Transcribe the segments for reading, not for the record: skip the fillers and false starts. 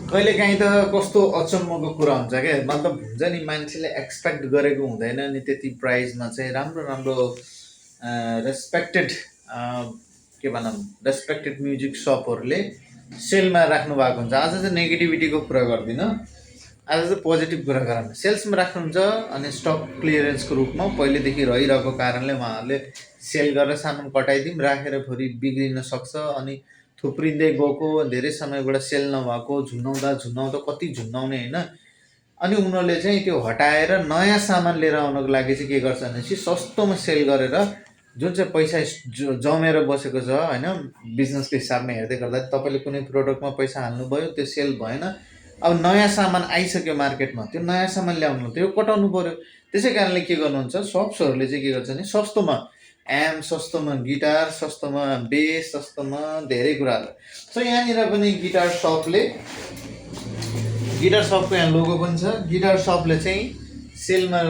कहिलेकाहीँ त कस्तो अचम्मको कुरा हुन्छ क्या, मतलब हुन्छ नि, मान्छेले एक्सपेक्ट गरेको हुँदैन नि त्यति प्राइसमा चाहिँ राम्रो राम्रो रेस्पेक्टेड के भनौँ, रेस्पेक्टेड म्युजिक सपहरूले सेलमा राख्नु भएको हुन्छ। आज चाहिँ नेगेटिभिटीको कुरा गर्दिनँ, आज चाहिँ पोजिटिभ कुरा गरौँ। सेल्समा राख्नुहुन्छ अनि स्टक क्लियरेन्सको रूपमा पहिलेदेखि रहिरहेको कारणले उहाँहरूले सेल गरेर सामान कटाइदिउँ राखेर फेरि बिग्रिन सक्छ। अनि थुप्रिँदै गएको, धेरै समयबाट सेल नभएको, झुन्डाउँदा झुन्डाउँदा कति झुन्डाउने होइन। अनि उनीहरूले चाहिँ त्यो हटाएर नयाँ सामान लिएर आउनको लागि चाहिँ के गर्छ भनेपछि सस्तोमा सेल गरेर जुन चाहिँ पैसा जमेर बसेको छ होइन, बिजनेसको हिसाबमा हेर्दै गर्दा तपाईँले कुनै प्रोडक्टमा पैसा हाल्नुभयो, त्यो सेल भएन, अब नयाँ सामान आइसक्यो मार्केटमा, त्यो नयाँ सामान ल्याउनु त्यो कटाउनु पऱ्यो। त्यसै कारणले के गर्नुहुन्छ, सप्सहरूले चाहिँ के गर्छ भने सस्तोमा एम्प, सस्तोमा गिटार, सस्तोमा बेस, सस्तोमा धेरै कुराहरू। सो यहाँनिर पनि गिटार सपको यहाँ लोगो पनि छ। गिटार सपले चाहिँ सेलमा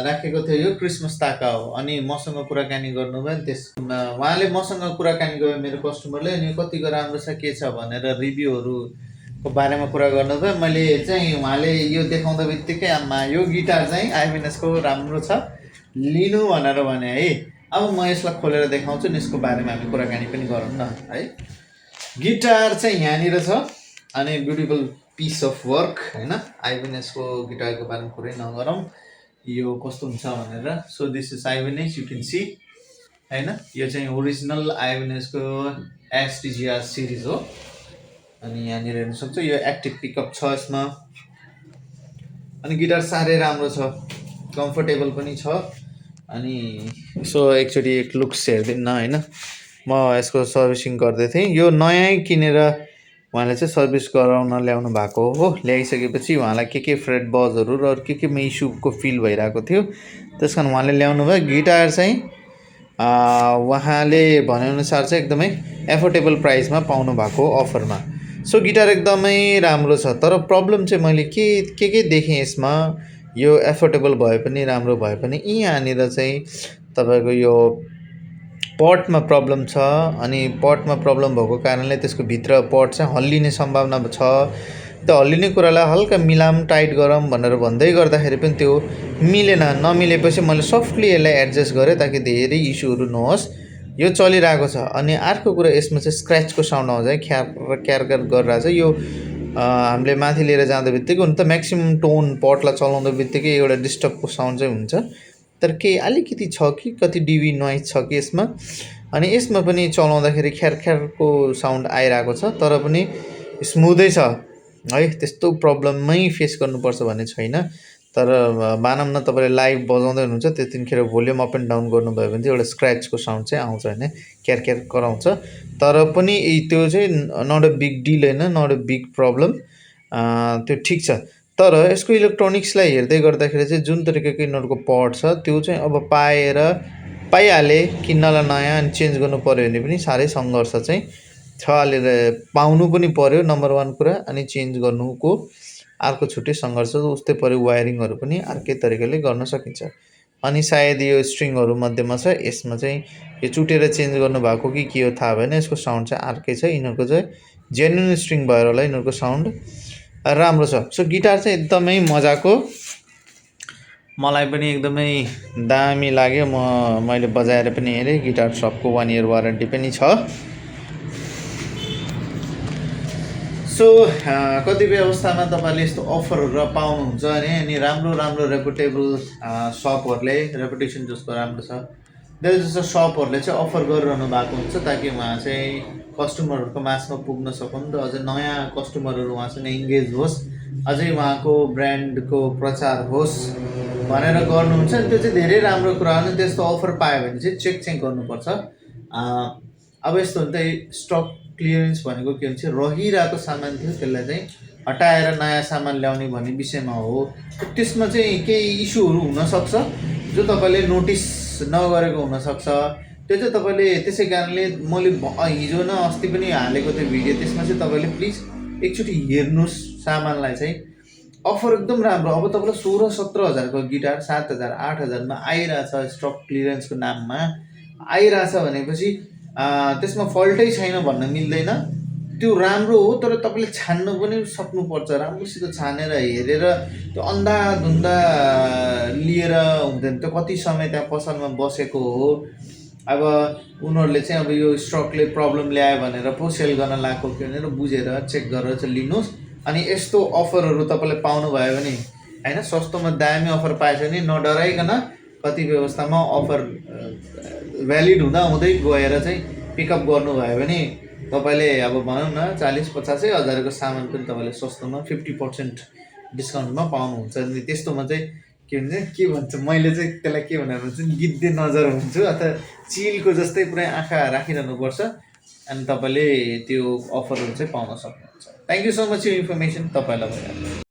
राखेको थियो, यो क्रिसमस ताका हो। अनि मसँग कुराकानी गर्नुभयो नि, त्यसमा उहाँले मसँग कुराकानी गर्यो मेरो कस्टमरले, अनि कतिको राम्रो छ के छ भनेर रिभ्यूहरूको बारेमा कुरा गर्नुभयो। मैले चाहिँ उहाँले यो देखाउँदा बित्तिकै आमा यो गिटार चाहिँ आइबिएनएसको राम्रो छ, लिनु भनेर भने है। अब म यसलाई खोलेर देखाउँछु नि, यसको बारेमा हामी कुराकानी पनि गरौँ न है। गिटार चाहिँ यहाँनिर छ अनि ब्युटिफुल पिस अफ वर्क होइन। आइबिएनएसको गिटारको बारेमा कुरै नगरौँ, यो कस्तो हुन्छ भनेर। So this is IBNS, you can see होइन। यो चाहिँ ओरिजिनल आइबिएनएसको एसटिजिआर सिरिज हो। अनि यहाँनिर हेर्न सक्छ, यो एक्टिभ पिकअप छ यसमा। अनि गिटार साह्रै राम्रो छ, कम्फर्टेबल पनि छ। अनि सो एकचोटि एक लुक्स हेरिदिनु न होइन। म यसको सर्भिसिङ गर्दै थिएँ, यो नयाँ किनेर उहाँले चाहिँ सर्भिस गराउन ल्याउनु भएको हो। ल्याइसकेपछि उहाँलाई के फ्रेड बजहरू र केमा इस्युको फिल भइरहेको थियो, त्यस कारण उहाँले ल्याउनु भयो। गिटार चाहिँ उहाँले भनेअनुसार चाहिँ एकदमै एफोर्डेबल प्राइसमा पाउनु भएको अफरमा। सो गिटार एकदमै राम्रो छ, तर प्रब्लम चाहिँ मैले के देखेँ यसमा, यो एफोर्डेबल भए पनि राम्रो भए पनि यहाँनिर चाहिँ तपाईँको यो पटमा प्रब्लम छ। अनि पटमा प्रब्लम भएको कारणले त्यसको भित्र पट चाहिँ हल्लिने सम्भावना छ। त्यो हल्लिने कुरालाई हल्का मिलाम, टाइट गरौँ भनेर भन्दै गर्दाखेरि पनि त्यो मिलेन। नमिलेपछि मैले सफ्टली यसलाई एडजस्ट गरेँ ताकि धेरै इस्युहरू नहोस्। यो चलिरहेको छ। अनि अर्को कुरा यसमा चाहिँ स्क्रैचको साउन्ड आउँछ है, ख्यार गरिरहेको छ यो। हामीले माथि लिएर जाँदा बित्तिकै हुन त म्याक्सिमम टोन पटलाई चलाउँदा बित्तिकै एउटा डिस्टर्बको साउन्ड चाहिँ हुन्छ, तर केही अलिकति छ कि कति डिबी नोइज छ कि यसमा। अनि यसमा पनि चलाउँदाखेरि ख्यारको साउन्ड आइरहेको छ, तर पनि स्मुथै छ है। त्यस्तो प्रब्लममै फेस गर्नुपर्छ भन्ने छैन। तर मानौँ न तपाईँले लाइभ बजाउँदै हुनुहुन्छ, त्यतिखेर भोल्युम अप एन्ड डाउन गर्नुभयो भने चाहिँ एउटा स्क्रैचको साउन्ड चाहिँ आउँछ होइन, ख्यार कराउँछ। तर पनि त्यो चाहिँ नट अ बिग डिल होइन, नट अ बिग प्रब्लम, त्यो ठिक छ। तर यसको इलेक्ट्रोनिक्सलाई हेर्दै गर्दाखेरि चाहिँ जुन तरिकाको यिनीहरूको पट छ त्यो चाहिँ अब पाइहाले किन्नलाई नयाँ अनि चेन्ज गर्नु पऱ्यो भने पनि साह्रै सङ्घर्ष चाहिँ छ। हालेर पाउनु पनि पऱ्यो नम्बर 1 कुरा, अनि चेन्ज गर्नुको अर्को छुट्टै सङ्घर्ष उस्तै पऱ्यो। वायरिङहरू पनि अर्कै तरिकाले गर्न सकिन्छ। अनि सायद यो स्ट्रिङहरू मध्येमा छ, यसमा चाहिँ यो चुटेर चेन्ज गर्नुभएको कि के हो थाहा भएन। यसको साउन्ड चाहिँ अर्कै छ, यिनीहरूको चाहिँ जेन्युन स्ट्रिङ भएर होला यिनीहरूको साउन्ड राम्रो छ। सो गिटार चाहिँ एकदमै मजाको, मलाई पनि एकदमै दामी लाग्यो। मैले बजाएर पनि हेरेँ, गिटार सपको 1 इयर वारेन्टी पनि छ। सो कतिपय अवस्थामा तपाईँले यस्तो अफरहरू पाउनुहुन्छ अनि राम्रो रेपुटेबल सपहरूले, रेपुटेसन जसको राम्रो छ धेरै जस्तो सपहरूले चाहिँ अफर गरिरहनु भएको हुन्छ, ताकि उहाँ चाहिँ कस्टमरहरूको माझमा पुग्न सकुन् र अझै नयाँ कस्टमरहरू उहाँसँग इङ्गेज होस्, अझै उहाँको ब्रान्डको प्रचार होस् भनेर गर्नुहुन्छ। त्यो चाहिँ धेरै राम्रो कुरा हो। त्यस्तो अफर पायो भने चाहिँ चेक चाहिँ गर्नुपर्छ। अब यस्तो हुन्छ, स्टक क्लियरेन्स भनेको के हुन्छ, रहिरहेको सामान थियो त्यसलाई चाहिँ हटाएर नयाँ सामान ल्याउने भन्ने विषयमा हो। त्यसमा चाहिँ केही इस्युहरू हुनसक्छ जो तपाईँले नोटिस नगरेको हुनसक्छ। त्यो चाहिँ तपाईँले, त्यसै कारणले मैले हिजो न अस्ति पनि हालेको त्यो भिडियो, त्यसमा चाहिँ तपाईँले प्लिज एकचोटि हेर्नुहोस् सामानलाई चाहिँ। अफर एकदम राम्रो। अब तपाईँलाई 16-17 हजारको गिटार 7,000 8,000मा आइरहेछ, स्टक क्लियरेन्सको नाममा आइरहेछ भनेपछि त्यसमा फल्टै छैन भन्न मिल्दैन। त्यो राम्रो हो तर तपाईँले छान्न पनि सक्नुपर्छ। राम्रोसित छानेर हेरेर त्यो अन्धाधुन्दा लिएर हुँदैन। त्यो कति समय त्यहाँ पसलमा बसेको हो। अब उनीहरूले चाहिँ अब यो स्टकले प्रब्लम ल्यायो भनेर पो सेल गर्न लगाएको कि भनेर बुझेर चेक गरेर चाहिँ लिनुहोस्। अनि यस्तो अफरहरू तपाईँले पाउनुभयो भने होइन, सस्तोमा दामी अफर पाएछ भने नडराइकन कति व्यवस्थामा अफर भ्यालिड हुँदा हुँदै गएर चाहिँ पिकअप गर्नुभयो भने तपाईँले अब भनौँ न 40-50 हजारको सामान पनि तपाईँले सस्तोमा 50% डिस्काउन्टमा पाउनुहुन्छ। अनि त्यस्तोमा चाहिँ के भन्छ मैले चाहिँ त्यसलाई के भनेर भन्छु नि, गिद्धे नजर हुन्छु अथवा चिलको जस्तै पुरै आँखा राखिरहनुपर्छ अनि तपाईँले त्यो अफरहरू चाहिँ पाउन सक्नुहुन्छ। थ्याङ्क यू सो मच यो इन्फर्मेसन तपाईँलाई भइहाल्यो।